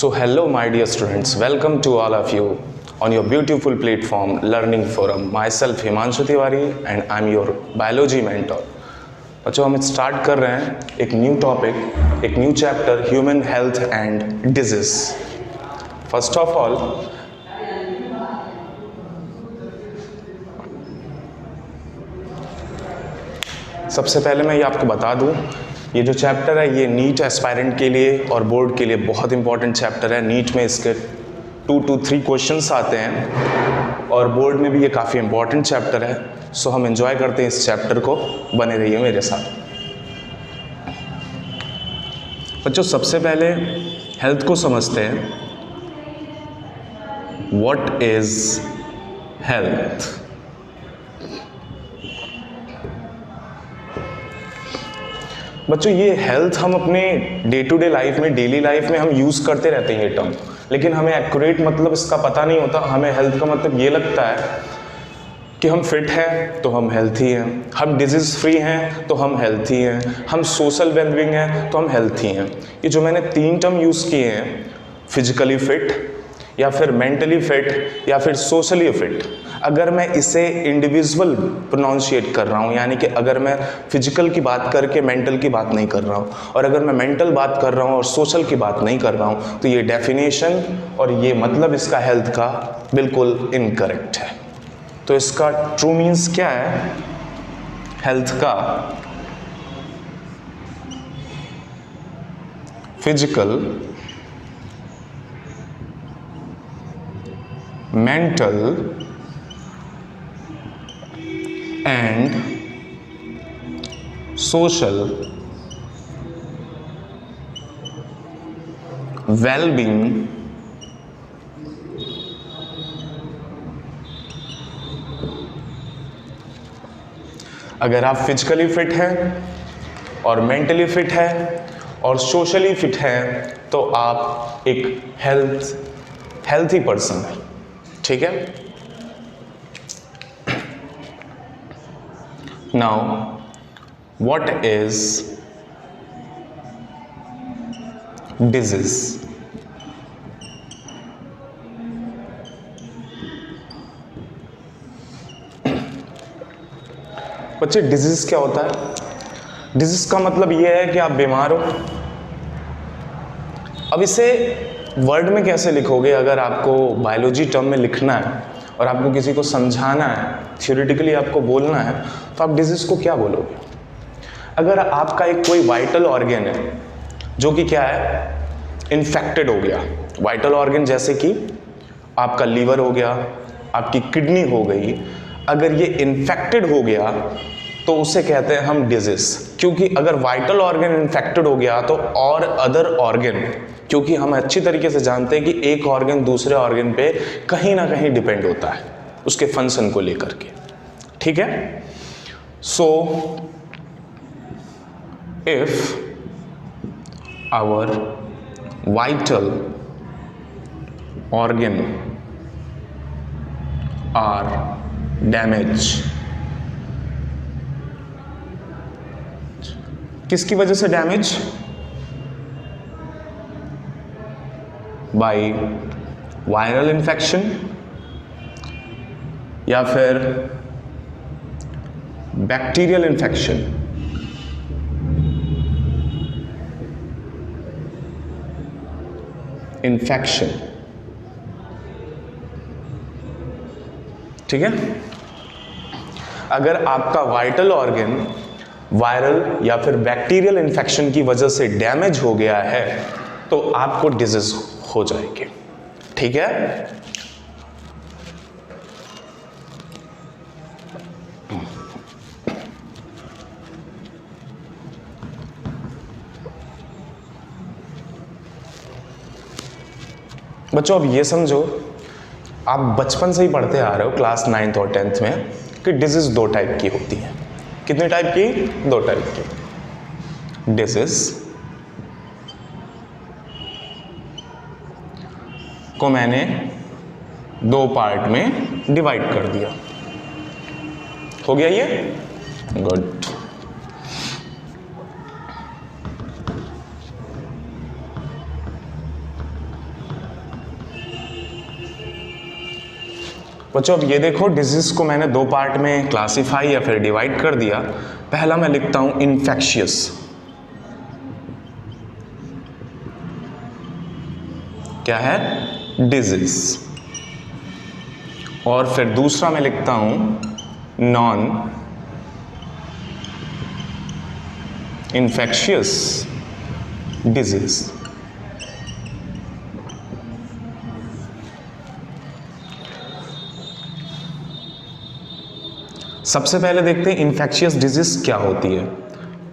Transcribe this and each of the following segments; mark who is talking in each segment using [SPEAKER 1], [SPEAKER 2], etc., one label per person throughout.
[SPEAKER 1] So hello my dear students, welcome to all of you on your beautiful platform Learning Forum. Myself Himanshu Tiwari and I'm your biology mentor. बच्चों हम start कर रहे हैं एक new topic, एक new chapter human health and disease. First of all सबसे पहले मैं ये आपको बता दूं, ये जो चैप्टर है ये नीट एस्पायरेंट के लिए और बोर्ड के लिए बहुत इंपॉर्टेंट चैप्टर है. नीट में इसके 2 to 3 क्वेश्चंस आते हैं और बोर्ड में भी ये काफ़ी इंपॉर्टेंट चैप्टर है. सो हम एंजॉय करते हैं इस चैप्टर को, बने रहिए मेरे साथ. बच्चों सबसे पहले हेल्थ को समझते हैं. What is health? बच्चों ये हेल्थ हम अपने डे टू डे लाइफ में, डेली लाइफ में हम यूज़ करते रहते हैं ये टर्म, लेकिन हमें एक्यूरेट मतलब इसका पता नहीं होता. हमें हेल्थ का मतलब ये लगता है कि हम फिट हैं तो हम हेल्थी हैं, हम डिजीज़ फ्री हैं तो हम हेल्थी हैं, हम सोशल वेलबींग हैं तो हम हेल्थी हैं. ये जो मैंने 3 टर्म यूज़ किए हैं, फिजिकली फिट या फिर मेंटली फिट या फिर सोशली फिट, अगर मैं इसे इंडिविजुअल प्रोनाउंशिएट कर रहा हूँ, यानी कि अगर मैं फिजिकल की बात करके मेंटल की बात नहीं कर रहा हूँ और अगर मैं मेंटल बात कर रहा हूँ और सोशल की बात नहीं कर रहा हूँ, तो ये डेफिनेशन और ये मतलब इसका हेल्थ का बिल्कुल इनकरेक्ट है. तो इसका ट्रू मीन्स क्या है हेल्थ का? Physical, mental and social wellbeing अगर आप फिजिकली फिट हैं और मेंटली फिट हैं और सोशली फिट हैं तो आप एक हेल्थी पर्सन हैं. ठीक है. Now what is disease? बच्चे डिजीज क्या होता है? डिजीज का मतलब यह है कि आप बीमार हो. अब इसे वर्ड में कैसे लिखोगे? अगर आपको बायोलॉजी टर्म में लिखना है और आपको किसी को समझाना है, थ्योरेटिकली आपको बोलना है, तो आप डिजीज को क्या बोलोगे? अगर आपका एक कोई वाइटल ऑर्गन है जो कि क्या है, इन्फेक्टेड हो गया, वाइटल ऑर्गन जैसे कि आपका लीवर हो गया, आपकी किडनी हो गई, अगर ये इन्फेक्टेड हो गया तो उसे कहते हैं हम डिजीज. क्योंकि अगर वाइटल ऑर्गन इन्फेक्टेड हो गया तो और अदर ऑर्गन, क्योंकि हम अच्छी तरीके से जानते हैं कि एक ऑर्गन दूसरे ऑर्गन पे कहीं ना कहीं डिपेंड होता है उसके फंक्शन को लेकर के. ठीक है. So if our vital organ are damage, किसकी वजह से डैमेज? बाय वायरल इन्फेक्शन या फिर बैक्टीरियल इन्फेक्शन. ठीक है. अगर आपका वाइटल ऑर्गन वायरल या फिर बैक्टीरियल इन्फेक्शन की वजह से डैमेज हो गया है तो आपको डिजीज हो जाएगी. ठीक है. बच्चों अब ये समझो, आप बचपन से ही पढ़ते आ रहे हो क्लास 9th और 10th में कि डिजीज 2 टाइप की होती हैं. कितने टाइप की? 2 टाइप की. डिजीज को मैंने 2 पार्ट में डिवाइड कर दिया. हो गया ये? गुड. बच्चों अब ये देखो, डिजीज को मैंने दो पार्ट में क्लासिफाई या फिर डिवाइड कर दिया। पहला मैं लिखता हूं इन्फेक्शियस, क्या है, डिजीज, और फिर दूसरा मैं लिखता हूं नॉन इन्फेक्शियस डिजीज। सबसे पहले देखते हैं इन्फेक्शियस डिजीज क्या होती है,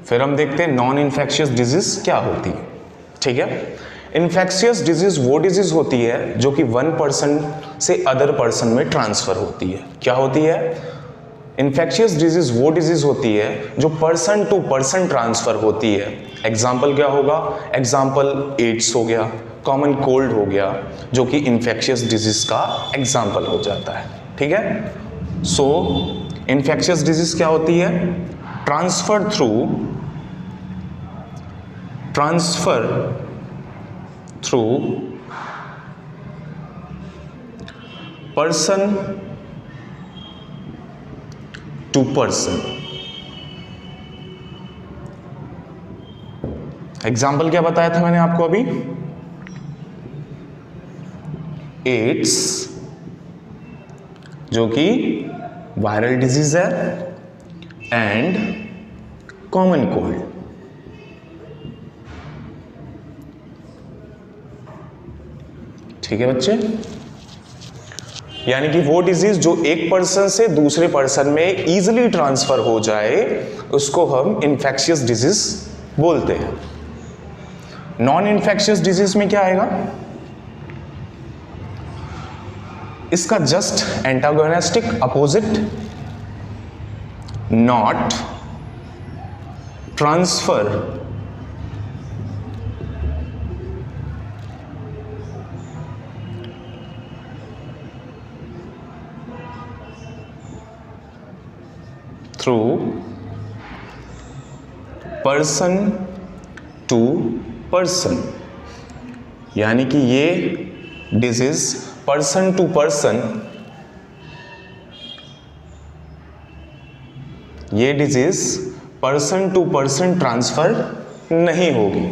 [SPEAKER 1] फिर हम देखते हैं नॉन इन्फेक्शियस डिजीज क्या होती है। ठीक है, इन्फेक्शियस डिजीज वो डिजीज होती है जो कि वन पर्सन से अदर पर्सन में ट्रांसफर होती है। क्या होती है? इन्फेक्शियस डिजीज वो डिजीज होती है जो पर्सन टू पर्सन ट्रांसफर होती है। एग्जाम्पल क्या होगा? एग्जाम्पल एड्स हो गया, कॉमन कोल्ड हो गया, जो कि इन्फेक्शियस डिजीज का एग्जाम्पल हो जाता है। ठीक है, सो इन्फेक्शियस डिजीज क्या होती है? Transfer through person to person. Example क्या बताया था मैंने आपको अभी? एड्स, जो कि वायरल डिजीज है, एंड कॉमन कोल्ड। ठीक है बच्चे, यानी कि वो डिजीज जो एक पर्सन से दूसरे पर्सन में इजीली ट्रांसफर हो जाए उसको हम इन्फेक्शियस डिजीज बोलते हैं। नॉन इन्फेक्शियस डिजीज में क्या आएगा? इसका just antagonistic opposite, not transfer through person to person, यानी कि ये डिजीज पर्सन टू पर्सन, ये disease person to person transfer नहीं होगी।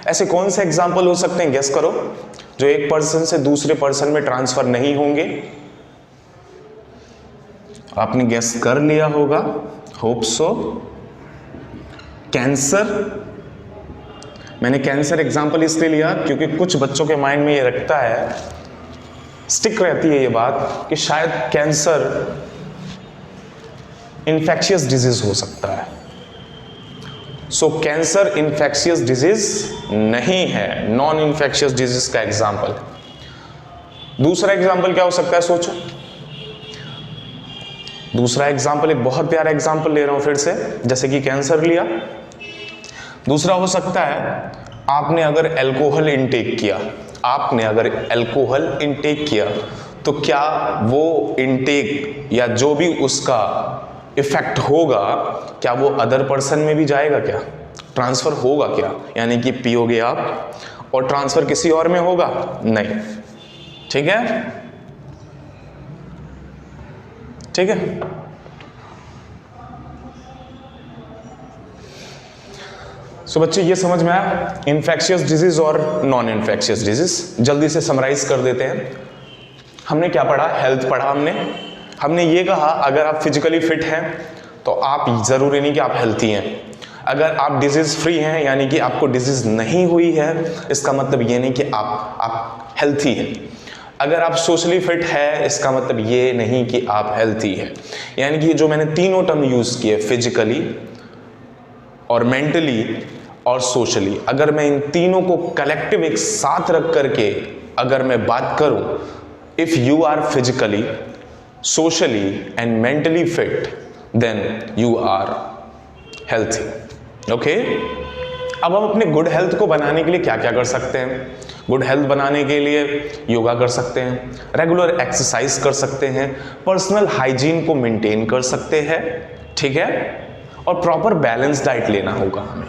[SPEAKER 1] ऐसे कौन से एग्जाम्पल हो सकते हैं, गेस करो, जो एक पर्सन से दूसरे पर्सन में ट्रांसफर नहीं होंगे? आपने गेस कर लिया होगा, होप सो। कैंसर, मैंने कैंसर एग्जाम्पल इसलिए लिया क्योंकि कुछ बच्चों के माइंड में ये रखता है, स्टिक रहती है ये बात कि शायद कैंसर इन्फेक्शियस डिजीज हो सकता है। सो कैंसर इन्फेक्शियस डिजीज नहीं है, नॉन इन्फेक्शियस डिजीज का एग्जाम्पल। दूसरा एग्जाम्पल क्या हो सकता है, सोचो। दूसरा एग्जाम्पल, एक बहुत प्यारा एग्जाम्पल ले रहा हूं फिर से, जैसे कि कैंसर लिया। दूसरा हो सकता है, आपने अगर अल्कोहल इनटेक किया, तो क्या वो इनटेक या जो भी उसका इफेक्ट होगा, क्या वो अदर पर्सन में भी जाएगा? क्या ट्रांसफर होगा? क्या यानी कि पियोगे आप और ट्रांसफर किसी और में होगा? नहीं। ठीक है, ठीक है। सो बच्चे ये समझ में आया इन्फेक्शियस डिजीज और नॉन इन्फेक्शियस डिजीज। जल्दी से समराइज कर देते हैं। हमने क्या पढ़ा? हेल्थ पढ़ा हमने ये कहा अगर आप फिजिकली फिट हैं तो आप जरूरी नहीं कि आप हेल्थी हैं। अगर आप डिजीज फ्री हैं यानी कि आपको डिजीज नहीं हुई है, इसका मतलब ये नहीं कि आप हेल्थी हैं। अगर आप सोशली फिट है, इसका मतलब ये नहीं कि आप हेल्थी हैं। यानी कि जो मैंने तीनों टर्म यूज किए, फिजिकली और मेंटली और सोशली, अगर मैं इन तीनों को कलेक्टिव एक साथ रख करके अगर मैं बात करूं, if you are physically, socially and mentally fit, then you are healthy. Okay, अब हम अपने गुड हेल्थ को बनाने के लिए क्या क्या कर सकते हैं? गुड हेल्थ बनाने के लिए योगा कर सकते हैं, रेगुलर एक्सरसाइज कर सकते हैं, पर्सनल हाइजीन को मेंटेन कर सकते हैं, ठीक है, और प्रॉपर बैलेंस डाइट लेना होगा हमें।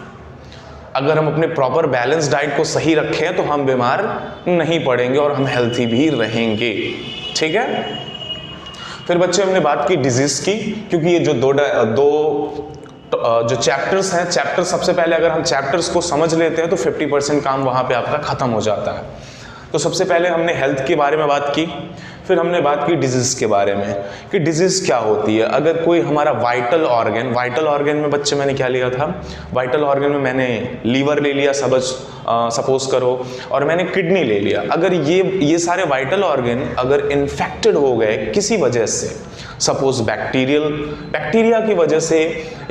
[SPEAKER 1] अगर हम अपने प्रॉपर बैलेंस डाइट को सही रखें तो हम बीमार नहीं पड़ेंगे और हम हेल्थी भी रहेंगे, ठीक है। फिर बच्चे हमने बात की डिजीज की, क्योंकि ये जो दो जो चैप्टर्स हैं, चैप्टर सबसे पहले अगर हम चैप्टर्स को समझ लेते हैं तो 50% काम वहाँ पे आपका ख़त्म हो जाता है। तो सबसे पहले हमने हेल्थ के बारे में बात की, फिर हमने बात की डिजीज़ के बारे में कि डिजीज़ क्या होती है। अगर कोई हमारा वाइटल ऑर्गन में बच्चे मैंने क्या लिया था, वाइटल ऑर्गन में मैंने लीवर ले लिया सपोज करो, और मैंने किडनी ले लिया। अगर ये सारे वाइटल ऑर्गन अगर इन्फेक्टेड हो गए किसी वजह से, सपोज बैक्टीरिया की वजह से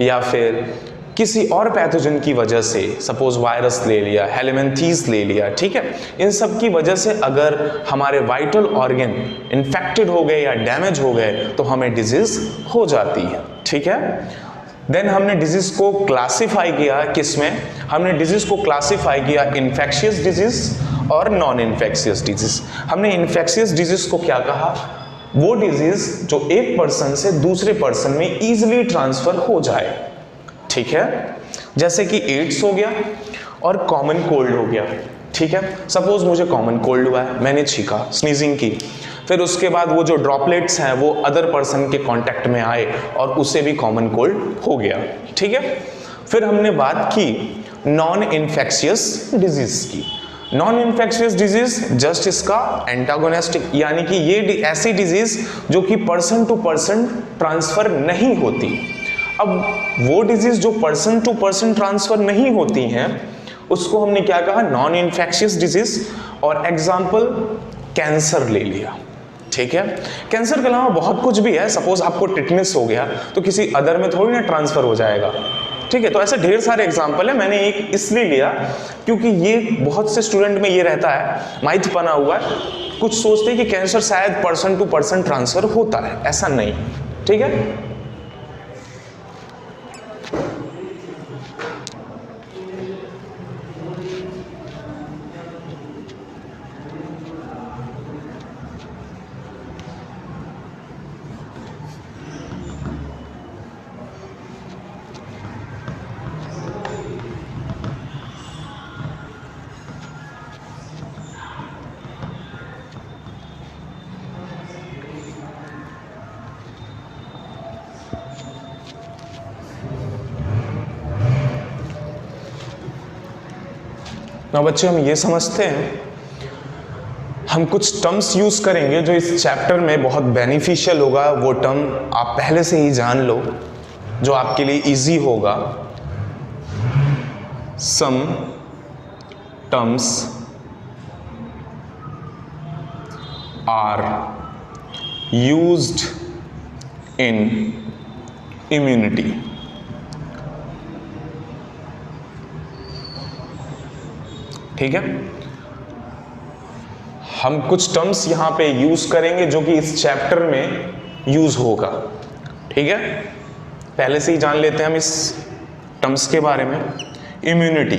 [SPEAKER 1] या फिर किसी और पैथोजन की वजह से, सपोज वायरस ले लिया, हेलमिंथेस ले लिया, ठीक है, इन सब की वजह से अगर हमारे वाइटल ऑर्गन इन्फेक्टेड हो गए या डैमेज हो गए तो हमें डिजीज हो जाती है, ठीक है। देन हमने डिजीज को क्लासिफाई किया किसमें, हमने डिजीज को क्लासिफाई किया इन्फेक्शियस डिजीज और नॉन इन्फेक्शियस डिजीज। हमने इन्फेक्शियस डिजीज को क्या कहा, वो डिजीज जो एक पर्सन से दूसरे पर्सन में इजीली ट्रांसफर हो जाए, ठीक है, जैसे कि एड्स हो गया और कॉमन कोल्ड हो गया, ठीक है। सपोज मुझे कॉमन कोल्ड हुआ है, मैंने छींका, स्नीजिंग की, फिर उसके बाद वो जो ड्रॉपलेट्स हैं वो अदर पर्सन के कांटेक्ट में आए और उसे भी कॉमन कोल्ड हो गया, ठीक है। फिर हमने बात की नॉन इन्फेक्शियस डिजीज की। नॉन इन्फेक्शियस डिजीज जस्ट इसका एंटागोनिस्टिक, यानी कि ये ऐसी डिजीज जो कि पर्सन टू पर्सन ट्रांसफर नहीं होती। अब वो डिजीज जो पर्सन टू पर्सन ट्रांसफर नहीं होती हैं उसको हमने क्या कहा, नॉन इन्फेक्शियस डिजीज। और एग्जाम्पल कैंसर ले लिया, ठीक है। कैंसर के अलावा बहुत कुछ भी है, सपोज आपको टिटनेस हो गया तो किसी अदर में थोड़ी ना ट्रांसफर हो जाएगा, ठीक है। तो ऐसे ढेर सारे एग्जाम्पल है, मैंने एक इसलिए लिया क्योंकि ये बहुत से स्टूडेंट में ये रहता है, माइथ बना हुआ है, कुछ सोचते हैं कि कैंसर शायद पर्सन टू पर्सन ट्रांसफर होता है, ऐसा नहीं, ठीक है। ना बच्चे हम ये समझते हैं, हम कुछ टर्म्स यूज करेंगे जो इस चैप्टर में बहुत बेनिफिशियल होगा। वो टर्म आप पहले से ही जान लो जो आपके लिए इजी होगा। Some terms are used in immunity. ठीक है, हम कुछ टर्म्स यहां पे यूज करेंगे जो कि इस चैप्टर में यूज होगा, ठीक है। पहले से ही जान लेते हैं हम इस टर्म्स के बारे में। इम्यूनिटी,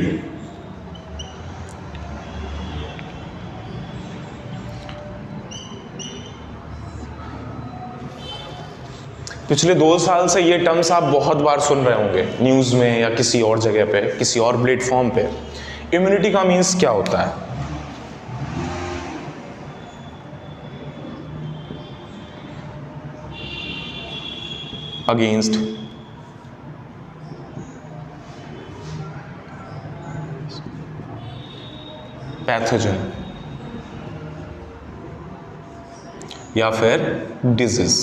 [SPEAKER 1] पिछले 2 साल से ये टर्म्स आप बहुत बार सुन रहे होंगे न्यूज में या किसी और जगह पे, किसी और प्लेटफॉर्म पे। इम्यूनिटी का मीन्स क्या होता है? अगेंस्ट पैथोजन या फिर डिजीज।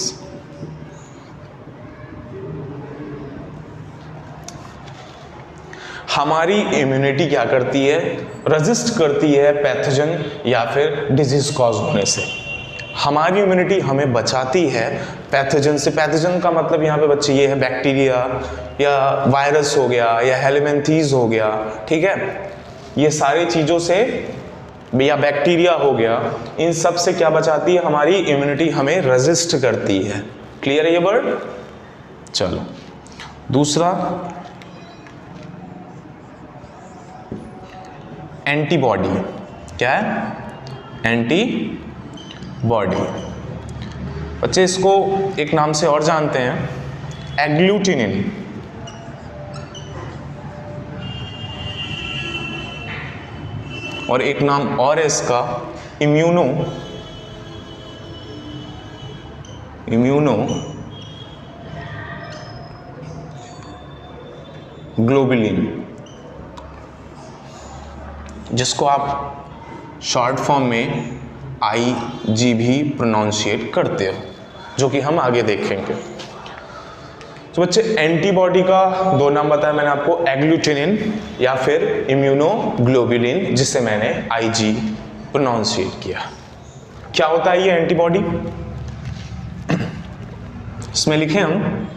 [SPEAKER 1] हमारी इम्यूनिटी क्या करती है? रेजिस्ट करती है पैथोजन या फिर डिजीज कॉज होने से। हमारी इम्यूनिटी हमें बचाती है पैथोजन से। पैथोजन का मतलब यहाँ पे बच्चे ये है बैक्टीरिया या वायरस हो गया या हेलमिंथेस हो गया, ठीक है, ये सारी चीज़ों से, या बैक्टीरिया हो गया, इन सब से क्या बचाती है? हमारी इम्यूनिटी हमें रेजिस्ट करती है। क्लियर है ये वर्ड? चलो दूसरा, एंटीबॉडी। क्या है? एंटीबॉडी। बच्चे इसको एक नाम से और जानते हैं, एग्लूटिनिन। और एक नाम और है इसका, इम्यूनो इम्यूनोग्लोबुलिन, जिसको आप शॉर्ट फॉर्म में IG भी प्रोनाउंशिएट करते हो, जो कि हम आगे देखेंगे। तो बच्चे एंटीबॉडी का दो नाम बताया मैंने आपको, एग्लूटिनिन या फिर इम्यूनोग्लोबुलिन, जिसे मैंने IG प्रोनाउंशिएट किया। क्या होता है ये एंटीबॉडी? इसमें लिखे हम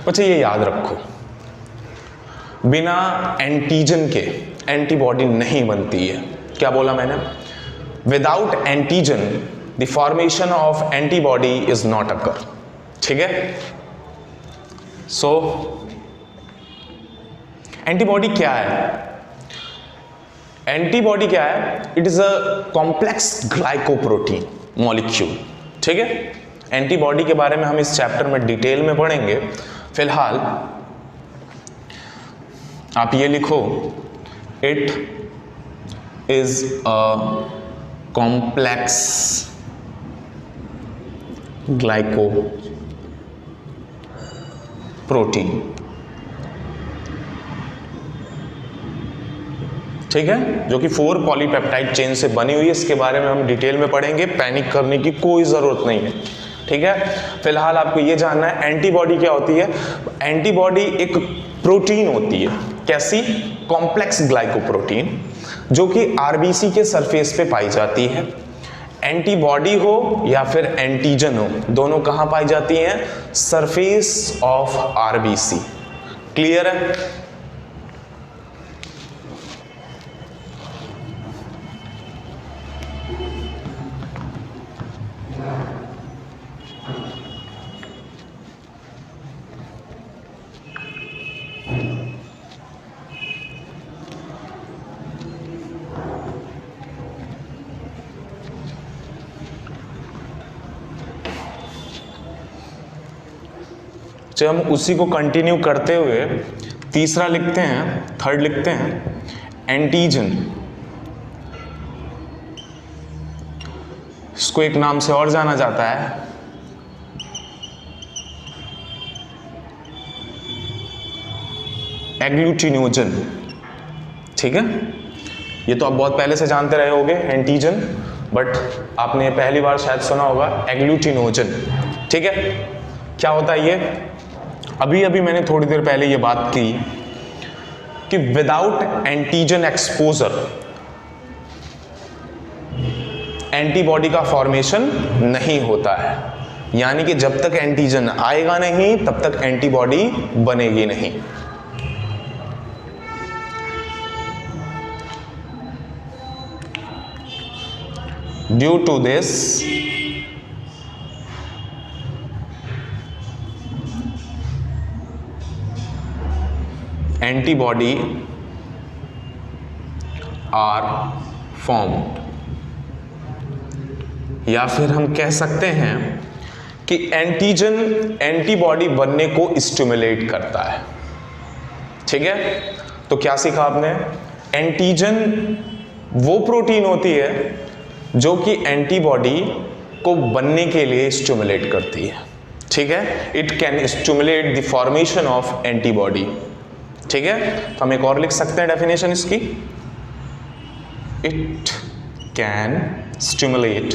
[SPEAKER 1] बच्चे, ये याद रखो, बिना एंटीजन के एंटीबॉडी नहीं बनती है। क्या बोला मैंने? Without antigen the formation of antibody is not occur. ठीक है? सो एंटीबॉडी क्या है? एंटीबॉडी क्या है? It is a complex glycoprotein molecule. ठीक है? एंटीबॉडी के बारे में हम इस चैप्टर में डिटेल में पढ़ेंगे। फिलहाल आप ये लिखो, it is a complex glycoprotein. ठीक है? जो कि 4 पॉलीपेप्टाइड चेन से बनी हुई है। इसके बारे में हम डिटेल में पढ़ेंगे, पैनिक करने की कोई जरूरत नहीं है। ठीक है? फिलहाल आपको ये जानना है एंटीबॉडी क्या होती है। एंटीबॉडी एक प्रोटीन होती है। कैसी? कॉम्प्लेक्स ग्लाइकोप्रोटीन, जो कि आरबीसी के सरफेस पे पाई जाती है। एंटीबॉडी हो या फिर एंटीजन हो, दोनों कहां पाई जाती हैं? Surface of RBC. क्लियर है? जब हम उसी को कंटिन्यू करते हुए तीसरा लिखते हैं, थर्ड लिखते हैं, एंटीजन। इसको एक नाम से और जाना जाता है एग्लूटिनोजन। ठीक है? ये तो आप बहुत पहले से जानते रहे होगे एंटीजन, बट आपने पहली बार शायद सुना होगा एग्लूटिनोजन। ठीक है? क्या होता है ये? अभी अभी मैंने थोड़ी देर पहले ये बात की कि विदाउट एंटीजन एक्सपोजर एंटीबॉडी का फॉर्मेशन नहीं होता है। यानी कि जब तक एंटीजन आएगा नहीं तब तक एंटीबॉडी बनेगी नहीं। Due to this antibody are formed, या फिर हम कह सकते हैं कि एंटीजन एंटीबॉडी बनने को स्टिमुलेट करता है। ठीक है? तो क्या सीखा आपने? एंटीजन वो प्रोटीन होती है जो कि एंटीबॉडी को बनने के लिए स्टिमुलेट करती है। ठीक है? It can stimulate the formation of antibody. ठीक है? तो हम एक और लिख सकते हैं डेफिनेशन इसकी, it can stimulate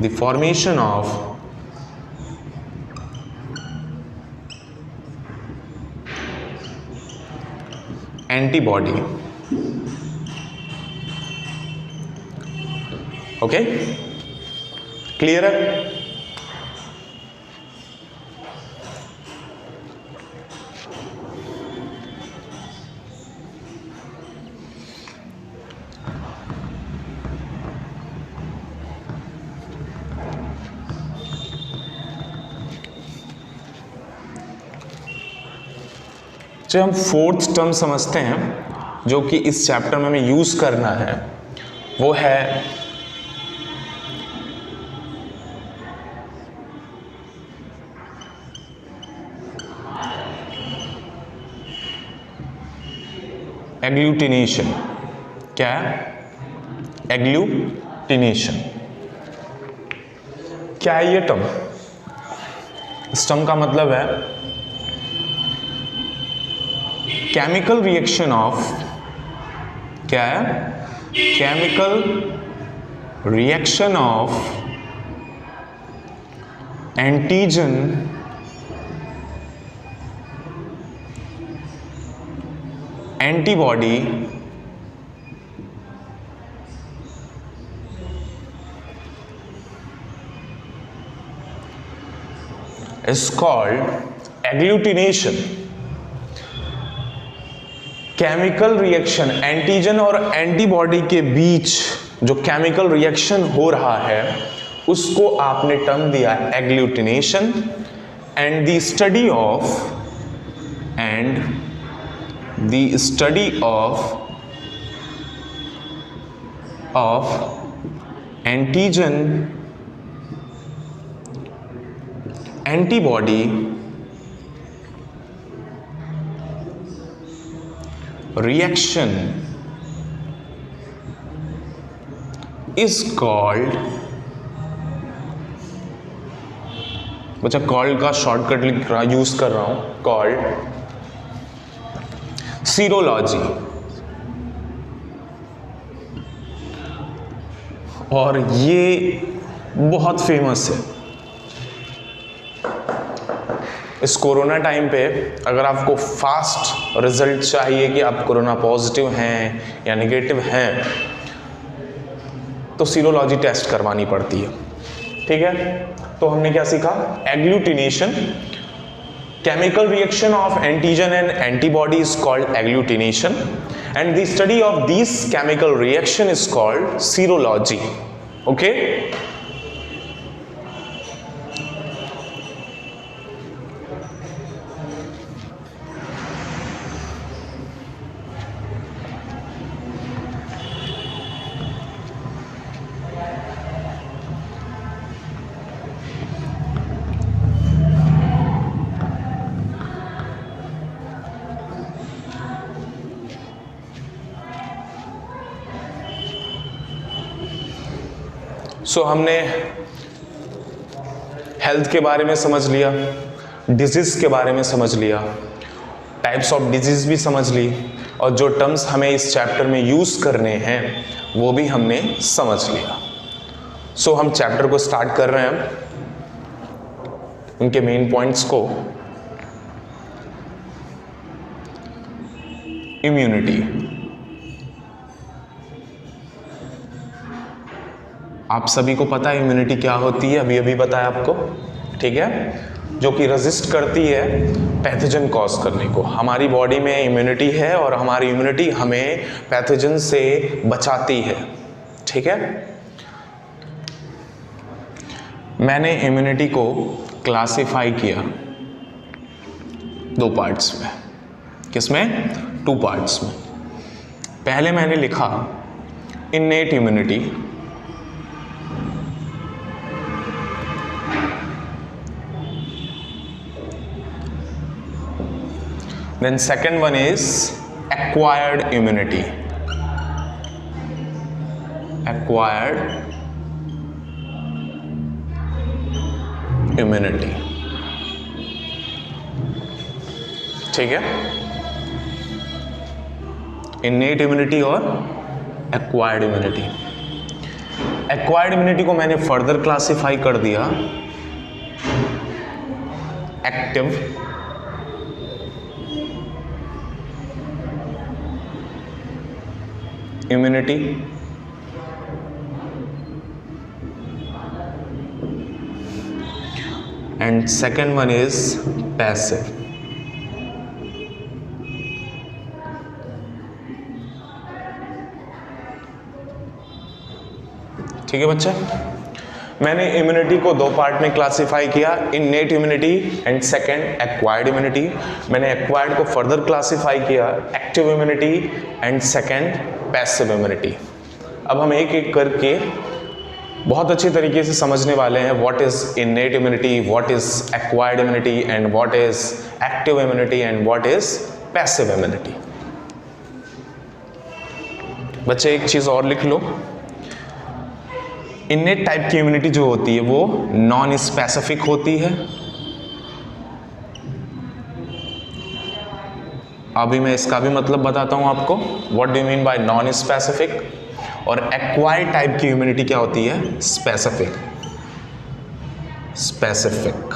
[SPEAKER 1] the formation of antibody. Okay? Clear है? जब हम फोर्थ टर्म समझते हैं जो कि इस चैप्टर में हमें यूज करना है, वो है एग्लूटिनेशन। क्या है? एग्लूटिनेशन। क्या है ये टर्म? इस टर्म का मतलब है केमिकल रिएक्शन ऑफ, क्या है? Chemical reaction of antigen antibody is called agglutination। Chemical reaction, antigen और एंटीबॉडी के बीच जो केमिकल रिएक्शन हो रहा है उसको आपने टर्म दिया agglutination. And the study of antigen antibody reaction is called, बच्चा कॉल्ड का शॉर्टकट लिख रहा यूज कर रहा हूं, कॉल्ड सीरोलॉजी। और ये बहुत फेमस है। इस कोरोना टाइम पे अगर आपको फास्ट रिजल्ट चाहिए कि आप कोरोना पॉजिटिव हैं या नेगेटिव हैं तो सीरोलॉजी टेस्ट करवानी पड़ती है, ठीक है। तो हमने क्या सीखा? Agglutination, chemical reaction of antigen and antibody is called agglutination and the study of this chemical reaction is called serology. Okay, so हमने हेल्थ के बारे में समझ लिया, डिजीज के बारे में समझ लिया, टाइप्स ऑफ डिजीज भी समझ ली, और जो टर्म्स हमें इस चैप्टर में यूज करने हैं वो भी हमने समझ लिया। सो हम चैप्टर को स्टार्ट कर रहे हैं, उनके मेन पॉइंट्स को। इम्यूनिटी, आप सभी को पता है इम्यूनिटी क्या होती है, अभी अभी बताया आपको, ठीक है, जो कि रेजिस्ट करती है पैथोजन कॉज करने को। हमारी बॉडी में इम्यूनिटी है और हमारी इम्यूनिटी हमें पैथोजन से बचाती है, ठीक है। मैंने इम्यूनिटी को क्लासिफाई किया 2 पार्ट्स में। किसमें? 2 पार्ट्स में। पहले मैंने लिखा innate immunity, then second one is acquired immunity, acquired immunity, ठीक है। innate immunity और acquired immunity। acquired immunity को मैंने फर्दर क्लासिफाई कर दिया active immunity and second one is passive। ठीक है बच्चे, मैंने इम्यूनिटी को 2 पार्ट में क्लासिफाई किया, innate immunity and second acquired immunity. मैंने एक्वायर्ड को फर्दर क्लासिफाई किया active immunity and second passive immunity. अब हम एक एक करके बहुत अच्छी तरीके से समझने वाले हैं what is innate immunity, what is acquired immunity and what is active immunity and what is passive immunity. बच्चे एक चीज और लिख लो, इननेट टाइप की इम्यूनिटी जो होती है वो नॉन स्पेसिफिक होती है। अभी मैं इसका भी मतलब बताता हूं आपको, what do you mean by non specific. और एक्वायर्ड टाइप की इम्यूनिटी क्या होती है? स्पेसिफिक। स्पेसिफिक,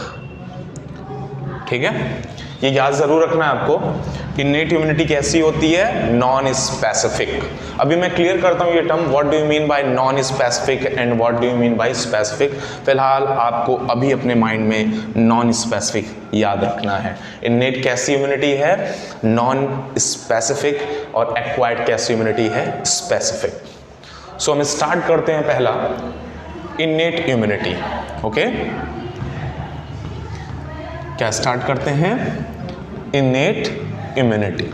[SPEAKER 1] ठीक है, ये याद जरूर रखना है आपको। इननेट इम्यूनिटी कैसी होती है? Non specific. अभी मैं क्लियर करता हूं ये term, what do you mean by non specific and what do you mean by specific. फिलहाल आपको अभी अपने माइंड में नॉन स्पेसिफिक याद रखना है। इननेट कैसी इम्यूनिटी है? Non specific. और एक्वायर्ड कैसी इम्यूनिटी है? स्पेसिफिक। सो हम स्टार्ट करते हैं पहला, इननेट इम्यूनिटी। ओके, क्या स्टार्ट करते हैं? Innate immunity.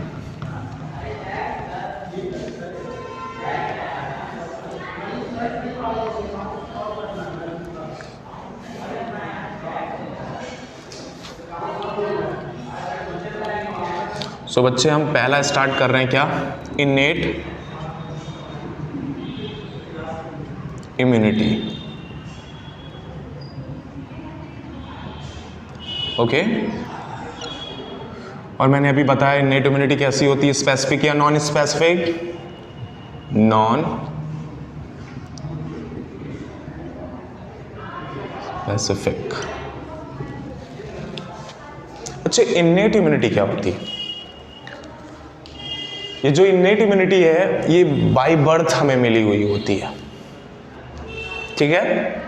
[SPEAKER 1] सो बच्चे हम पहला स्टार्ट कर रहे हैं क्या? Innate immunity. ओके, और मैंने अभी बताया इननेट इम्यूनिटी कैसी होती है? स्पेसिफिक या नॉन स्पेसिफिक? Non specific. अच्छा, इननेट इम्यूनिटी क्या होती है? ये जो इननेट इम्यूनिटी है ये बाय बर्थ हमें मिली हुई होती है, ठीक है,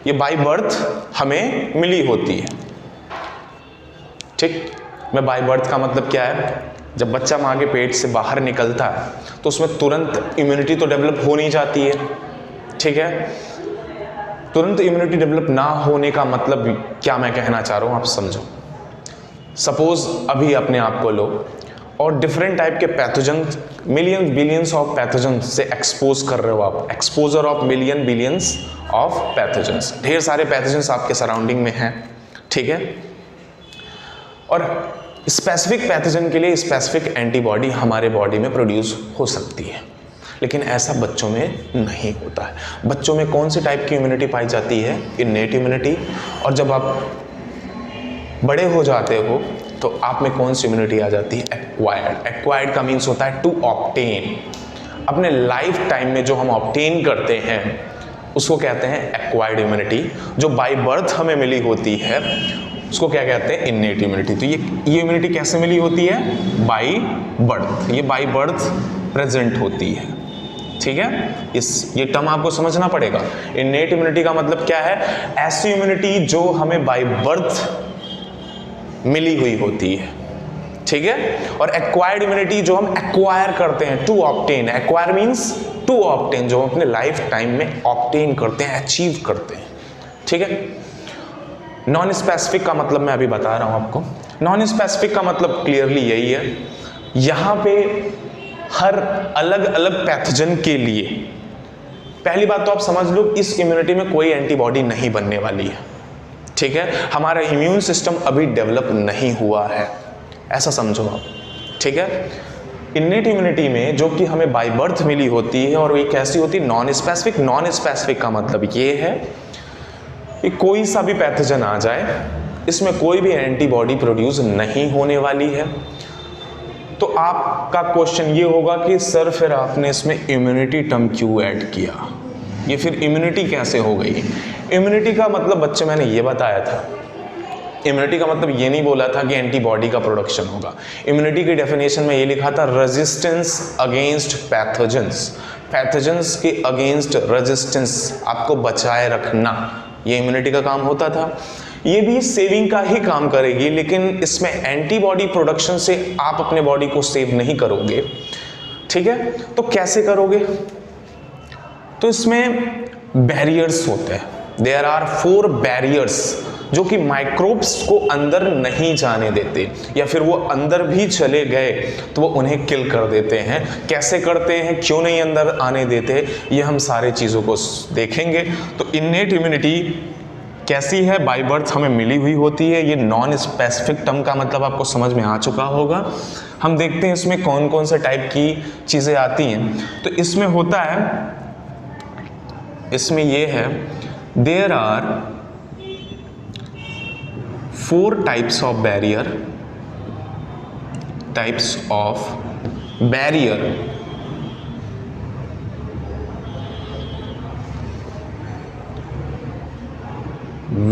[SPEAKER 1] ये बाय बर्थ हमें मिली होती है। ठीक, मैं बाय बर्थ का मतलब क्या है? जब बच्चा माँ के पेट से बाहर निकलता है तो उसमें तुरंत इम्यूनिटी तो डेवलप हो नहीं जाती है, ठीक है। तुरंत इम्यूनिटी डेवलप ना होने का मतलब क्या मैं कहना चाह रहा हूँ आप समझो। सपोज अभी अपने आप को लो और डिफरेंट टाइप के pathogen, million billions of pathogen से एक्सपोज कर रहे हो आप। Exposure of million billions of pathogens, ढेर सारे पैथोजन्स आपके सराउंडिंग में हैं, ठीक है। और स्पेसिफिक पैथोजन के लिए स्पेसिफिक एंटीबॉडी हमारे बॉडी में प्रोड्यूस हो सकती है, लेकिन ऐसा बच्चों में नहीं होता है। बच्चों में कौन सी टाइप की इम्यूनिटी पाई जाती है? Innate immunity. और जब आप बड़े हो जाते हो तो आप में कौन सी इम्यूनिटी आ जाती है? एक्वायर्ड। एक्वायर्ड का मीन्स होता है टू ऑब्टेन। अपने लाइफ टाइम में जो हम ऑब्टेन करते हैं उसको कहते हैं एक्वायर्ड इम्यूनिटी। जो बाय बर्थ हमें मिली होती है उसको क्या कहते हैं? Innate immunity. तो ये इम्यूनिटी कैसे मिली होती है? By birth. ये बाय बर्थ प्रेजेंट होती है, ठीक है। ये टर्म आपको समझना पड़ेगा। इननेट इम्यूनिटी का मतलब क्या है? ऐसी इम्यूनिटी जो हमें बाय बर्थ मिली हुई होती है, ठीक है। और एक्वायर्ड इम्यूनिटी जो हम एक्वायर करते हैं, to obtain. Acquire means to obtain, जो हम अपने लाइफ टाइम में ऑब्टेन करते हैं, अचीव करते हैं, ठीक है। नॉन स्पेसिफिक का मतलब मैं अभी बता रहा हूं आपको। नॉन स्पेसिफिक का मतलब क्लियरली यही है, यहां पे हर अलग अलग पैथोजन के लिए पहली बात तो आप समझ लो, इस इम्यूनिटी में कोई एंटीबॉडी नहीं बनने वाली है, ठीक है। हमारा इम्यून सिस्टम अभी डेवलप नहीं हुआ है, ऐसा समझो आप, ठीक है। इननेट इम्यूनिटी में जो कि हमें बाय बर्थ मिली होती है और ये कैसी होती है? Non specific. नॉन स्पेसिफिक का मतलब ये है कि कोई सा भी पैथोजन आ जाए, इसमें कोई भी एंटीबॉडी प्रोड्यूस नहीं होने वाली है। तो आपका क्वेश्चन ये होगा कि सर फिर आपने इसमें इम्यूनिटी टर्म क्यों ऐड किया? ये फिर इम्यूनिटी कैसे हो गई? इम्यूनिटी का मतलब बच्चे मैंने ये बताया था, इम्यूनिटी का मतलब ये नहीं बोला था कि एंटीबॉडी का प्रोडक्शन होगा। इम्यूनिटी की डेफिनेशन में ये लिखा था रेजिस्टेंस अगेंस्ट पैथोजेंस। पैथोजेंस के अगेंस्ट रेजिस्टेंस, आपको बचाए रखना, ये इम्यूनिटी का काम होता था। ये भी सेविंग का ही काम करेगी, लेकिन इसमें एंटीबॉडी प्रोडक्शन से आप अपने बॉडी को सेव नहीं करोगे, ठीक है। तो कैसे करोगे? तो इसमें बैरियर्स होते हैं। देयर आर 4 बैरियर्स जो कि माइक्रोब्स को अंदर नहीं जाने देते, या फिर वो अंदर भी चले गए तो वो उन्हें किल कर देते हैं। कैसे करते हैं, क्यों नहीं अंदर आने देते, ये हम सारे चीज़ों को देखेंगे। तो इननेट इम्यूनिटी कैसी है? बाय बर्थ हमें मिली हुई होती है। ये नॉन स्पेसिफिक टर्म का मतलब आपको समझ में आ चुका होगा। हम देखते हैं इसमें कौन कौन से टाइप की चीज़ें आती हैं। तो इसमें होता है इसमें ये है, there are 4 types of barrier,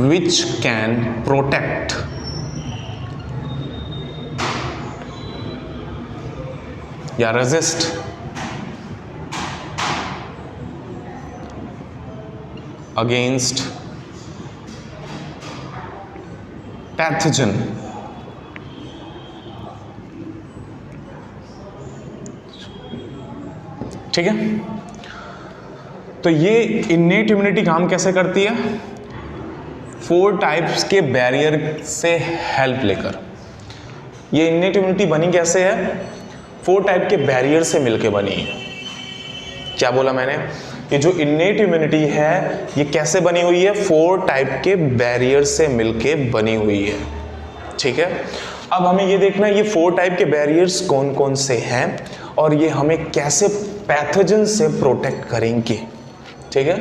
[SPEAKER 1] which can protect या resist against pathogen. ठीक है, तो ये इन्नेट इम्यूनिटी काम कैसे करती है? 4 टाइप्स के बैरियर से हेल्प लेकर। ये इन्नेट इम्यूनिटी बनी कैसे है? 4 टाइप के बैरियर से मिलके बनी है। क्या बोला मैंने? ये जो इन्नेट इम्यूनिटी है ये कैसे बनी हुई है? 4 टाइप के बैरियर से मिलके बनी हुई है। ठीक है, अब हमें ये देखना है ये 4 टाइप के बैरियर्स कौन कौन से हैं और ये हमें कैसे पैथोजन से प्रोटेक्ट करेंगे। ठीक है,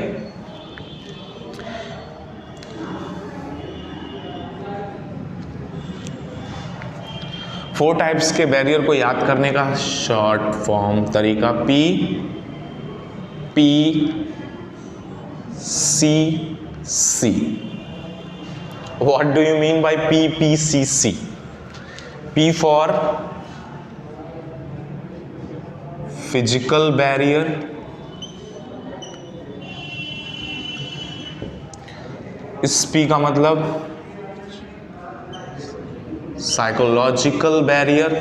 [SPEAKER 1] फोर टाइप्स के बैरियर को याद करने का शॉर्ट फॉर्म तरीका PPCC। What do you mean by PPCC? P for physical barrier, इस P का मतलब साइकोलॉजिकल बैरियर,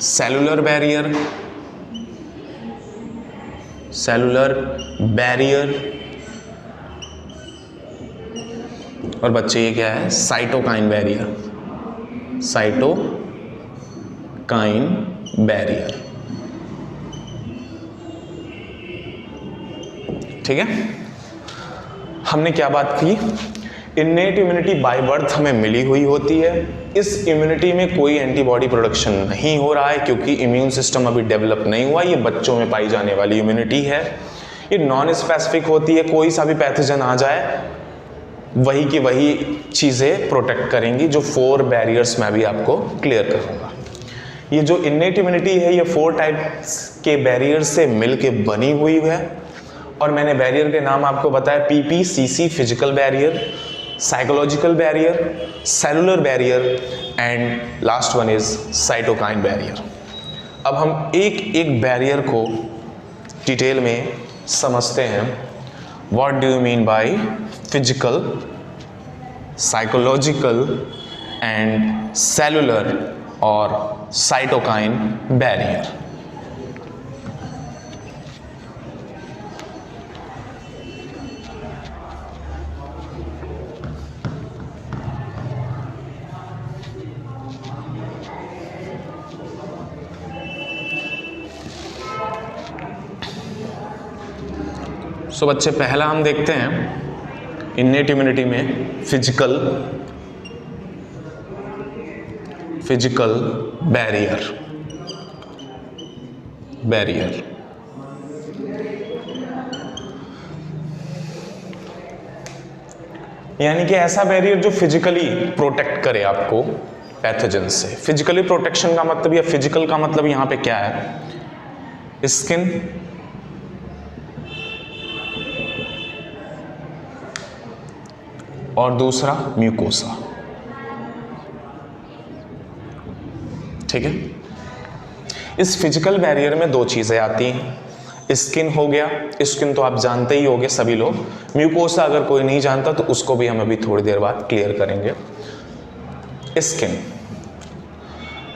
[SPEAKER 1] सेलुलर बैरियर, और बच्चे ये क्या है? Cytokine barrier. ठीक है, हमने क्या बात की? इन्नेट इम्यूनिटी बाय बर्थ हमें मिली हुई होती है। इस इम्यूनिटी में कोई एंटीबॉडी प्रोडक्शन नहीं हो रहा है क्योंकि इम्यून सिस्टम अभी डेवलप नहीं हुआ। ये बच्चों में पाई जाने वाली इम्यूनिटी है। ये नॉन स्पेसिफिक होती है, कोई सा भी पैथोजन आ जाए वही की वही चीज़ें प्रोटेक्ट करेंगी, जो 4 बैरियर्स मैं भी आपको क्लियर करूँगा। ये जो इन्नेट इम्यूनिटी है ये 4 टाइप्स के बैरियर से मिलके बनी हुई है और मैंने बैरियर के नाम आपको बताया PPCC, physical barrier, psychological barrier, cellular barrier and last one is cytokine barrier. अब हम एक एक बैरियर को डिटेल में समझते हैं। What do you mean by physical, psychological and cellular और साइटोकाइन बैरियर? सो बच्चे, पहला हम देखते हैं इन्नेट इम्यूनिटी में फिजिकल बैरियर। यानी कि ऐसा बैरियर जो फिजिकली प्रोटेक्ट करे आपको पैथोजन से। फिजिकली प्रोटेक्शन का मतलब या फिजिकल का मतलब यहां पे क्या है? स्किन, और दूसरा म्यूकोसा। ठीक है, इस फिजिकल बैरियर में 2 चीजें आती हैं। स्किन हो गया, स्किन तो आप जानते ही होंगे सभी लोग। म्यूकोसा अगर कोई नहीं जानता तो उसको भी हम अभी थोड़ी देर बाद क्लियर करेंगे। स्किन,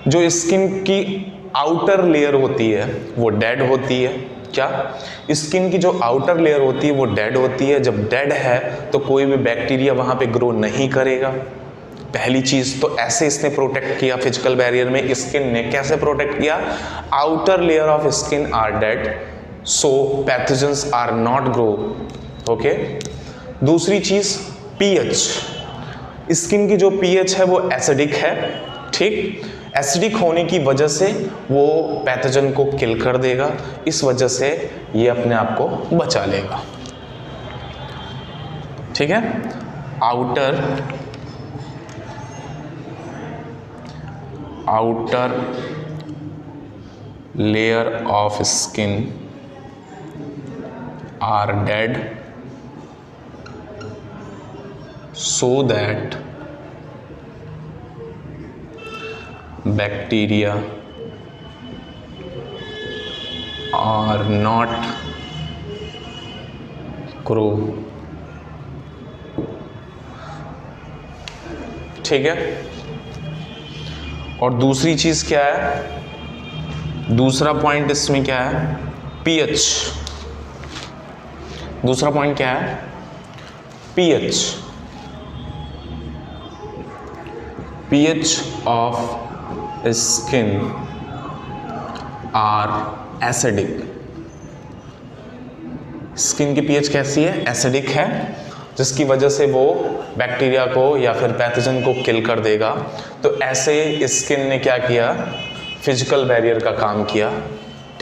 [SPEAKER 1] जो स्किन की आउटर लेयर होती है वो डेड होती है। क्या? स्किन की जो आउटर लेयर होती है वो डेड होती है। जब डेड है तो कोई भी बैक्टीरिया वहां पे ग्रो नहीं करेगा। पहली चीज तो ऐसे इसने प्रोटेक्ट किया फिजिकल बैरियर में। स्किन ने कैसे प्रोटेक्ट किया? Outer layer of skin are dead, so pathogens are not grow. Okay, दूसरी चीज पीएच। स्किन की जो पीएच है वो एसिडिक है, ठीक। एसिडिक होने की वजह से वो पैथोजन को किल कर देगा, इस वजह से ये अपने आप को बचा लेगा, ठीक है। Outer layer of skin are dead so that bacteria are not grow, ठीक है। और दूसरी चीज क्या है, दूसरा पॉइंट इसमें क्या है, पीएच। दूसरा पॉइंट क्या है, pH. pH of skin are acidic। Skin की pH कैसी है, एसिडिक है, जिसकी वजह से वो बैक्टीरिया को या फिर पैथोजन को किल कर देगा। तो ऐसे स्किन ने क्या किया, फिजिकल बैरियर का काम किया,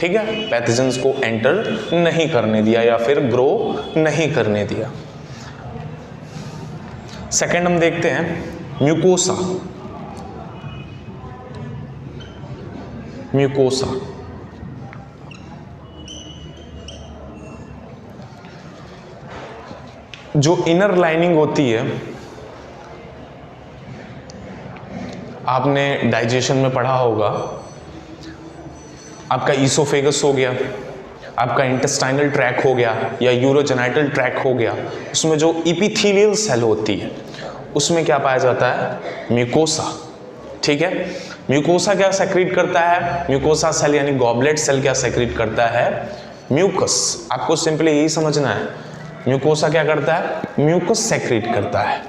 [SPEAKER 1] ठीक है, पैथोजन्स को एंटर नहीं करने दिया या फिर ग्रो नहीं करने दिया। सेकंड हम देखते हैं म्यूकोसा। म्यूकोसा जो इनर लाइनिंग होती है, आपने डाइजेशन में पढ़ा होगा, आपका ईसोफेगस हो गया, आपका इंटेस्टाइनल ट्रैक हो गया या यूरोजेनाइटल ट्रैक हो गया, उसमें जो इपिथेलियल सेल होती है उसमें क्या पाया जाता है, म्यूकोसा, ठीक है। म्यूकोसा क्या सेक्रेट करता है, म्यूकोसा सेल यानी गॉबलेट सेल क्या सेक्रेट करता है, म्यूकस। आपको सिंपली यही समझना है, म्यूकोसा क्या करता है, म्यूकस सेक्रेट करता है,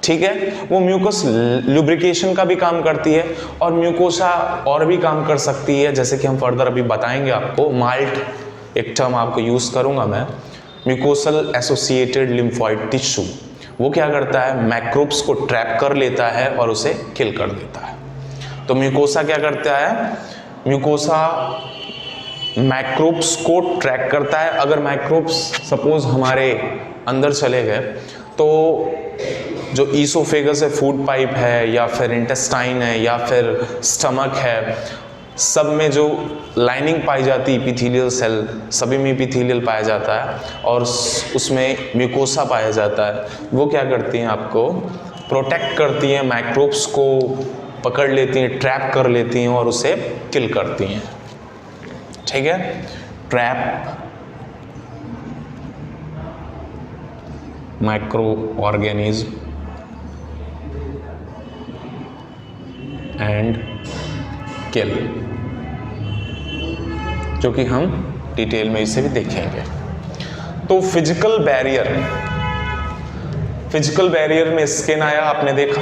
[SPEAKER 1] ठीक है। वो म्यूकस लुब्रिकेशन का भी काम करती है और म्यूकोसा और भी काम कर सकती है, जैसे कि हम फर्दर अभी बताएंगे आपको। माल्ट एक टर्म आपको यूज करूंगा मैं, म्यूकोसल एसोसिएटेड लिम्फोइड टिश्यू, वो क्या करता है, मैक्रोब्स को ट्रैप कर लेता है और उसे किल कर देता है। तो म्यूकोसा क्या करता है, म्यूकोसा मैक्रोब्स को ट्रैक करता है। अगर मैक्रोब्स सपोज हमारे अंदर चले गए तो जो ईसोफेगस है, फूड पाइप है या फिर इंटेस्टाइन है या फिर स्टमक है, सब में जो लाइनिंग पाई जाती है इपिथेलियल सेल, सभी में इपिथेलियल पाया जाता है और उसमें म्यूकोसा पाया जाता है। वो क्या करती हैं, आपको प्रोटेक्ट करती हैं, माइक्रोब्स को पकड़ लेती हैं, ट्रैप कर लेती हैं और उसे किल करती हैं, ठीक है। Trap micro organism and kill, जो कि हम डिटेल में इसे भी देखेंगे। तो फिजिकल बैरियर में स्किन आया, आपने देखा,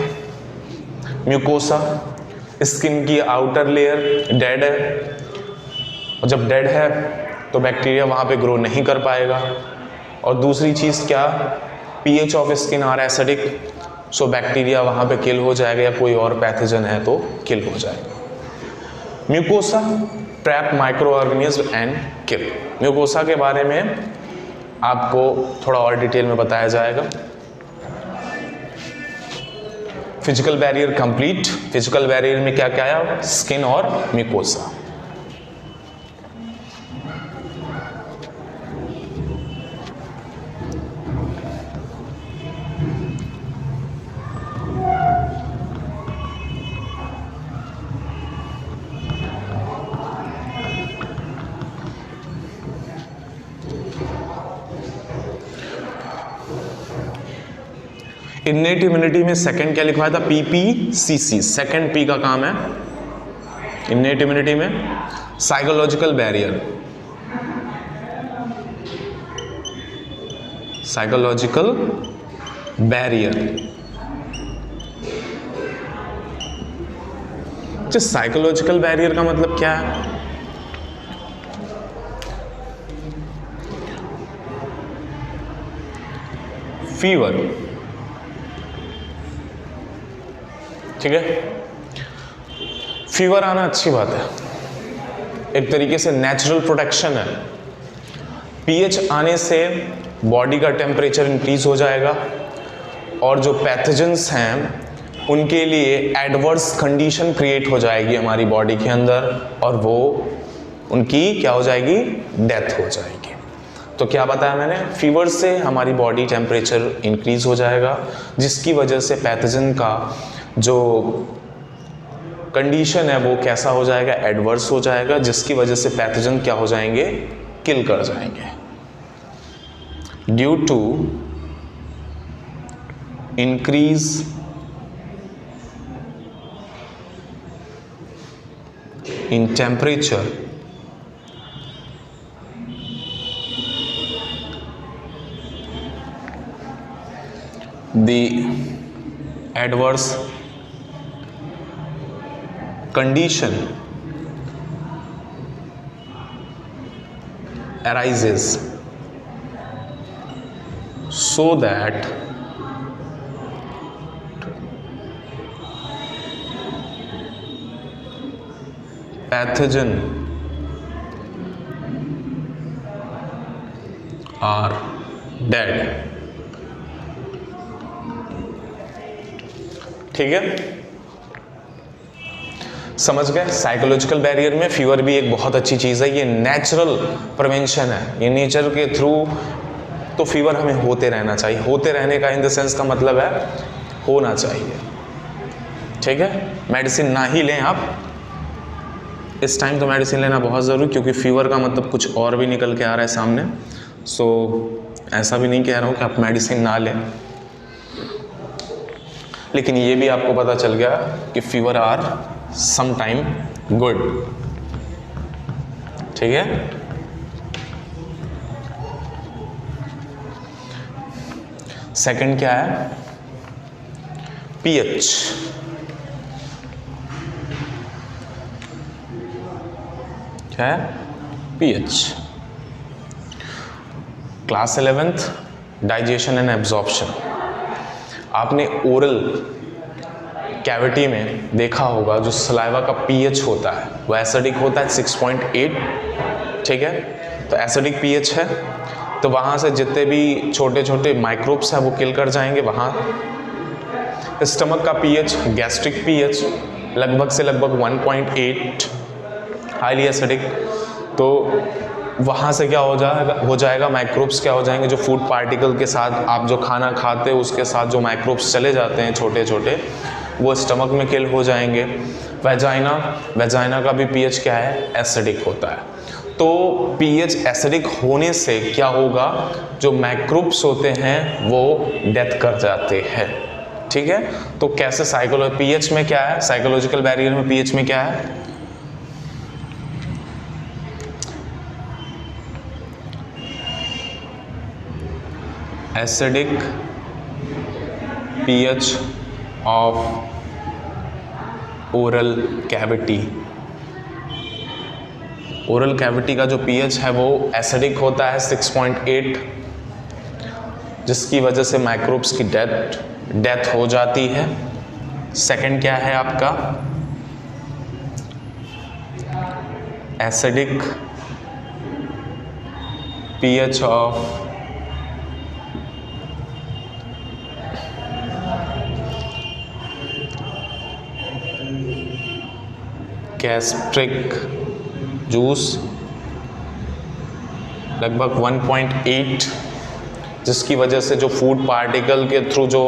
[SPEAKER 1] म्यूकोसा, स्किन की आउटर लेयर डेड है, और जब डेड है तो बैक्टीरिया वहाँ पे ग्रो नहीं कर पाएगा। और दूसरी चीज़ क्या, pH of skin are acidic, so bacteria वहाँ पे किल हो जाएगा या कोई और पैथोजन है तो किल हो जाएगा। Mucosa trap micro organism and kill. Mucosa के बारे में आपको थोड़ा और डिटेल में बताया जाएगा। Physical barrier complete. Physical barrier में क्या क्या आया, स्किन और म्यूकोसा। इन्नेट इम्यूनिटी में सेकंड क्या लिखवाया था, पीपीसीसी, सेकंड पी का काम है इन्नेट इम्यूनिटी में। Psychological barrier, psychological barrier, psychological barrier का मतलब क्या है, फीवर, ठीक है। फीवर आना अच्छी बात है, एक तरीके से नेचुरल प्रोटेक्शन है। पीएच आने से बॉडी का टेम्परेचर इंक्रीज हो जाएगा और जो पैथोजेंस हैं उनके लिए एडवर्स कंडीशन क्रिएट हो जाएगी हमारी बॉडी के अंदर, और वो उनकी क्या हो जाएगी, डेथ हो जाएगी। तो क्या बताया मैंने, फीवर से हमारी बॉडी टेम्परेचर इंक्रीज हो जाएगा, जिसकी वजह से पैथोजन का जो कंडीशन है वो कैसा हो जाएगा, एडवर्स हो जाएगा, जिसकी वजह से पैथोजन क्या हो जाएंगे, किल कर जाएंगे। Due to increase in temperature, the adverse condition arises so that pathogen are dead। ठीक है, समझ गए। साइकोलॉजिकल बैरियर में फीवर भी एक बहुत अच्छी चीज़ है, ये नेचुरल प्रिवेंशन है, ये नेचर के थ्रू तो फीवर हमें होते रहना चाहिए। होते रहने का इन द सेंस का मतलब है होना चाहिए। ठीक है, मेडिसिन ना ही लें आप इस टाइम, तो मेडिसिन लेना बहुत ज़रूरी, क्योंकि फीवर का मतलब कुछ और भी निकल के आ रहा है सामने। सो ऐसा भी नहीं कह रहा हूँ कि आप मेडिसिन ना लें, लेकिन ये भी आपको पता चल गया कि fever are some time good. ठीक है, सेकंड क्या है, पीएच। क्या है, pH. Class 11th digestion and absorption, आपने ओरल कैविटी में देखा होगा जो सलाइवा का पीएच होता है वो एसिडिक होता है 6.8। ठीक है, तो एसिडिक पीएच है, तो वहाँ से जितने भी छोटे छोटे माइक्रोब्स हैं वो किल कर जाएंगे। वहाँ स्टमक का पीएच, गैस्ट्रिक पीएच लगभग से लगभग 1.8, हाईली एसिडिक। तो वहाँ से क्या हो जाएगा माइक्रोब्स क्या हो जाएंगे, जो फूड पार्टिकल के साथ आप जो खाना खाते हो उसके साथ जो माइक्रोब्स चले जाते हैं छोटे छोटे, वो स्टमक में किल हो जाएंगे। वेजाइना का भी पीएच क्या है, एसिडिक होता है। तो पीएच एसिडिक होने से क्या होगा, जो माइक्रोब्स होते हैं वो डेथ कर जाते हैं। ठीक है, तो कैसे पीएच में क्या है, साइकोलॉजिकल बैरियर में पीएच में क्या है, acidic pH of oral cavity। Oral cavity का जो pH है वो एसिडिक होता है 6.8, जिसकी वजह से माइक्रोब्स की डेथ हो जाती है। सेकंड क्या है आपका, acidic pH of gastric juice लगभग 1.8, जिसकी वजह से जो फूड पार्टिकल के थ्रू जो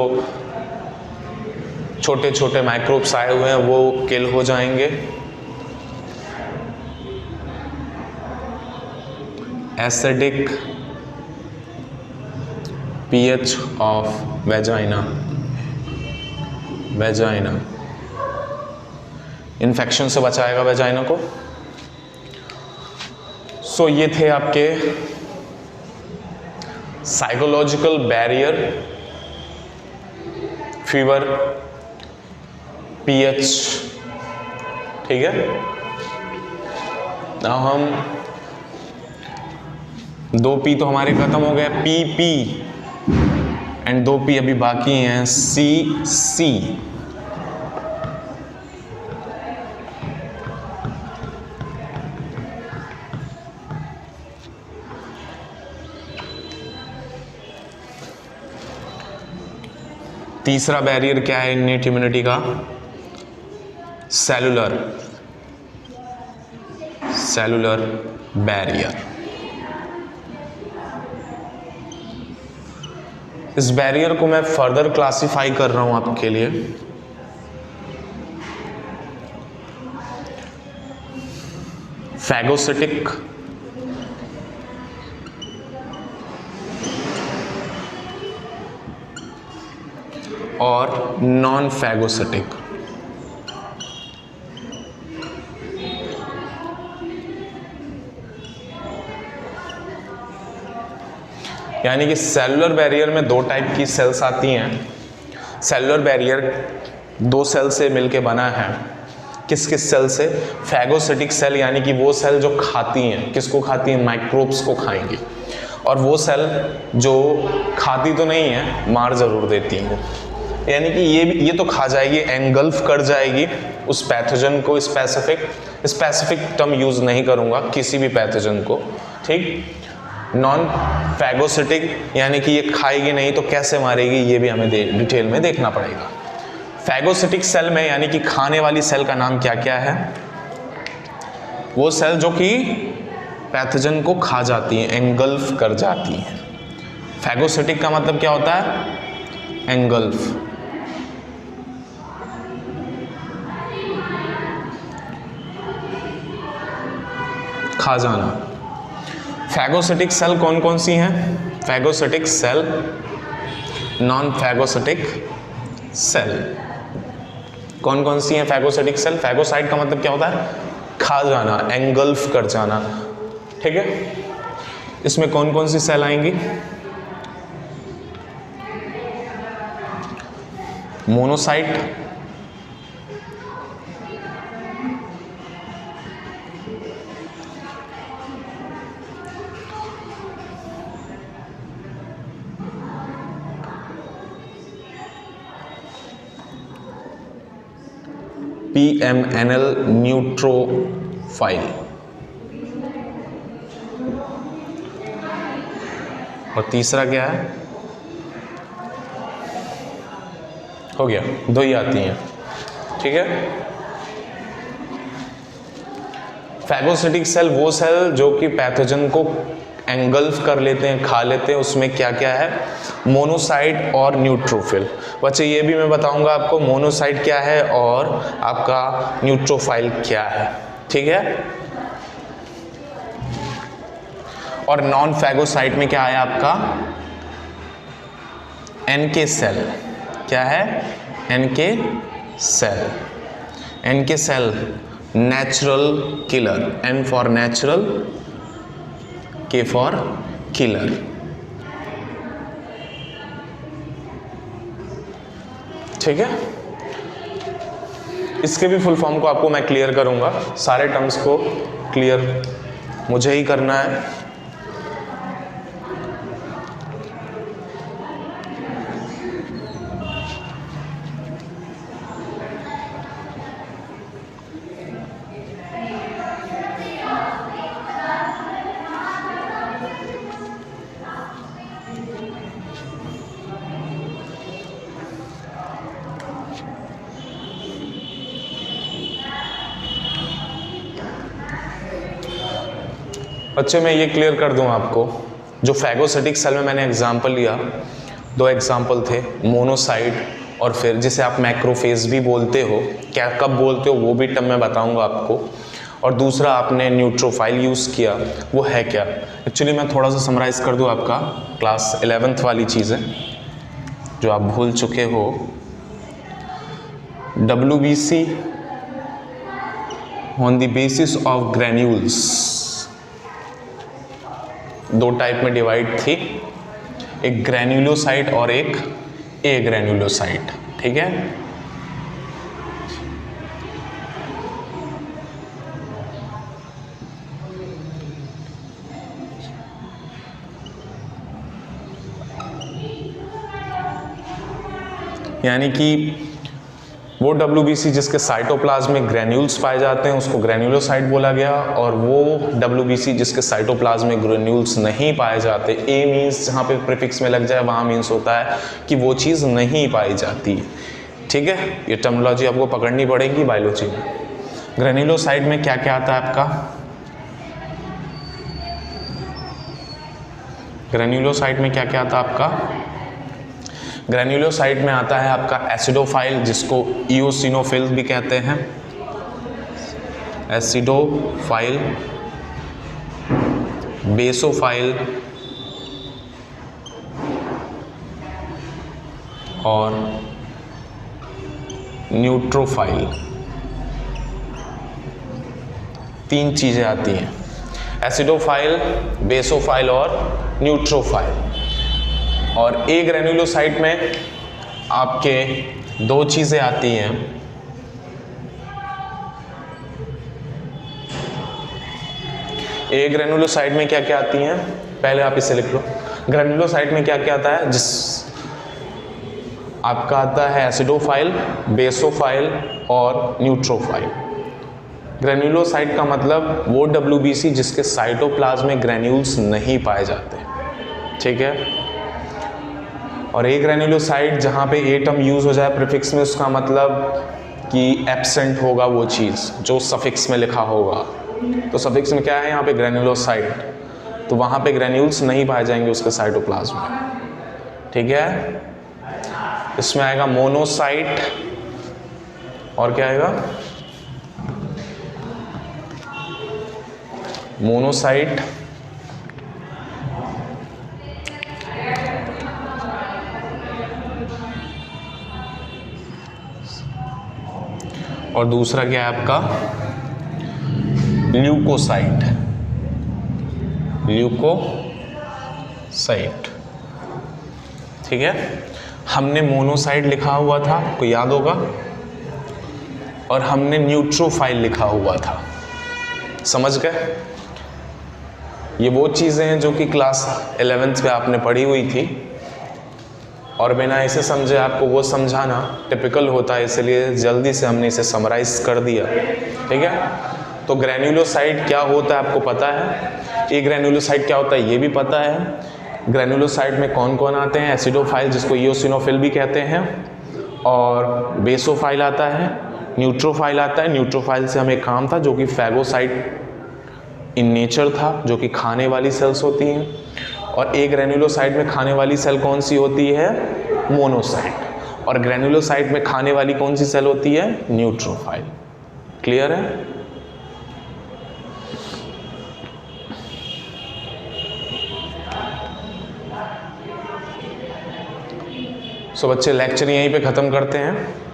[SPEAKER 1] छोटे छोटे माइक्रोब्स आए हुए हैं वो किल हो जाएंगे। Acidic pH of vagina infection से बचाएगा वेजाइना को। सो ये थे आपके साइकोलॉजिकल बैरियर, फीवर, पीएच। ठीक है, now हम 2 P तो हमारे खत्म हो गए, PP एंड 2 P अभी बाकी हैं, CC। तीसरा बैरियर क्या है इन्नेट इम्यूनिटी का? Cellular barrier. इस बैरियर को मैं फर्दर क्लासिफाई कर रहा हूं आपके लिए। फैगोसिटिक, और नॉन फैगोसिटिक। यानी कि सेलुलर बैरियर में दो टाइप की सेल्स आती हैं। सेलुलर बैरियर दो सेल से मिलके बना है। किस किस सेल से? फैगोसिटिक सेल, यानी कि वो सेल जो खाती हैं। किसको खाती हैं? माइक्रोब्स को खाएंगी। और वो सेल जो खाती तो नहीं है, मार जरूर देती हैं। यानी कि ये तो खा जाएगी, एंगल्फ कर जाएगी उस पैथोजन को। स्पेसिफिक टर्म यूज नहीं करूंगा, किसी भी पैथोजन को, ठीक। नॉन फैगोसिटिक यानी कि ये खाएगी नहीं तो कैसे मारेगी, ये भी हमें डिटेल में देखना पड़ेगा। फैगोसिटिक सेल में यानी कि खाने वाली सेल का नाम क्या क्या है? वो सेल जो कि पैथोजन को खा जाती हैं, एंगल्फ कर जाती हैं। फैगोसिटिक का मतलब क्या होता है? एंगल्फ। खा जाना। फैगोसिटिक सेल कौन कौन सी हैं? Phagocytic cell, non phagocytic cell. कौन कौन सी हैं फैगोसिटिक सेल? फैगोसाइट का मतलब क्या होता है? खा जाना, एंगल्फ कर जाना, ठीक है। इसमें कौन कौन सी सेल आएंगी? मोनोसाइट, PMNL न्यूट्रोफाइल, और तीसरा क्या है? हो गया, दो ही आती हैं, ठीक है। फैगोसिटिक सेल वो सेल जो कि पैथोजन को एंगल्फ कर लेते हैं, खा लेते हैं। उसमें क्या क्या है? मोनोसाइट और न्यूट्रोफिल। बच्चे ये भी मैं बताऊंगा आपको मोनोसाइट क्या है और आपका न्यूट्रोफाइल क्या है, ठीक है। और नॉन फैगोसाइट में क्या है आपका? NK cell. क्या है? NK cell. NK cell natural killer, N for natural, K for killer. ठीक है। इसके भी फुल फॉर्म को आपको मैं क्लियर करूंगा, सारे टर्म्स को क्लियर मुझे ही करना है। बच्चे मैं ये क्लियर कर दूं आपको, जो फैगोसिटिक सेल में मैंने एग्जांपल लिया, दो एग्जांपल थे, मोनोसाइट और फिर जिसे आप मैक्रोफेज भी बोलते हो, क्या कब बोलते हो वो भी टर्म मैं बताऊंगा आपको। और दूसरा आपने न्यूट्रोफाइल यूज़ किया, वो है क्या? एक्चुअली मैं थोड़ा सा समराइज़ कर दूं आपका क्लास 11th वाली चीज़ें जो आप भूल चुके हो। WBC on the basis of granules दो टाइप में डिवाइड थी, एक ग्रैन्युलोसाइट और एक ए ग्रैन्युलोसाइट, ठीक है। यानी कि वो WBC जिसके साइटोप्लाज्म में ग्रेन्यूल्स पाए जाते हैं उसको ग्रेन्युलोसाइट बोला गया, और वो WBC जिसके साइटोप्लाज्म में ग्रेन्यूल्स नहीं पाए जाते, ए मीन्स जहाँ पे प्रीफिक्स में लग जाए वहाँ मीन्स होता है कि वो चीज़ नहीं पाई जाती। ठीक है, ये टर्मिनोलॉजी आपको पकड़नी पड़ेगी बायोलॉजी में। ग्रेन्युलोसाइट में क्या क्या आता है आपका? ग्रेन्युलोसाइट में क्या क्या आता है आपका? ग्रेन्युलोसाइट में आता है आपका एसिडोफाइल, जिसको इओसिनोफिल भी कहते हैं, एसिडोफाइल, बेसोफाइल और न्यूट्रोफाइल। 3 चीज़ें आती हैं, एसिडोफाइल, बेसोफाइल और न्यूट्रोफाइल। और ए ग्रेन्युलोसाइट में आपके 2 चीज़ें आती हैं, ए ग्रेन्युलोसाइट में क्या क्या आती हैं, पहले आप इसे लिख लो। ग्रेन्युलोसाइट में क्या क्या आता है, जिस आपका आता है एसिडोफाइल, बेसोफाइल और न्यूट्रोफाइल। ग्रेन्युलोसाइट का मतलब वो WBC जिसके साइटोप्लाज्म में ग्रेन्यूल्स नहीं पाए जाते। ठीक है, और ए ग्रेन्युलोसाइट जहाँ पे ए टर्म यूज़ हो जाए प्रीफिक्स में, उसका मतलब कि एब्सेंट होगा वो चीज़ जो सफिक्स में लिखा होगा। तो सफिक्स में क्या है यहाँ पे? ग्रेन्युलोसाइट, तो वहाँ पे ग्रेन्यूल्स नहीं पाए जाएंगे उसके साइटोप्लाज्म में। ठीक है, इसमें आएगा मोनोसाइट, और क्या आएगा? मोनोसाइट, और दूसरा क्या है आपका? Leukocyte, leukocyte. ठीक है, हमने मोनोसाइट लिखा हुआ था, आपको याद होगा, और हमने न्यूट्रोफाइल लिखा हुआ था। समझ गए? ये वो चीज़ें हैं जो कि क्लास 11th में आपने पढ़ी हुई थी, और बिना इसे समझे आपको वो समझाना टिपिकल होता है, इसलिए जल्दी से हमने इसे समराइज कर दिया। ठीक है, तो ग्रेन्युलोसाइट क्या होता है आपको पता है, ए ग्रेन्युलोसाइट क्या होता है ये भी पता है। ग्रेन्युलोसाइट में कौन कौन आते हैं? एसिडोफाइल जिसको इओसिनोफिल भी कहते हैं, और बेसोफाइल आता है, न्यूट्रोफाइल आता है। न्यूट्रोफाइल से हमें काम था जो कि फैगोसाइट इन नेचर था, जो कि खाने वाली सेल्स होती हैं। और ए ग्रेन्युलोसाइट में खाने वाली सेल कौन सी होती है? मोनोसाइट। और ग्रेन्युलोसाइट में खाने वाली कौन सी सेल होती है? न्यूट्रोफाइल। क्लियर है? सो बच्चे लेक्चर यहीं पे ख़त्म करते हैं।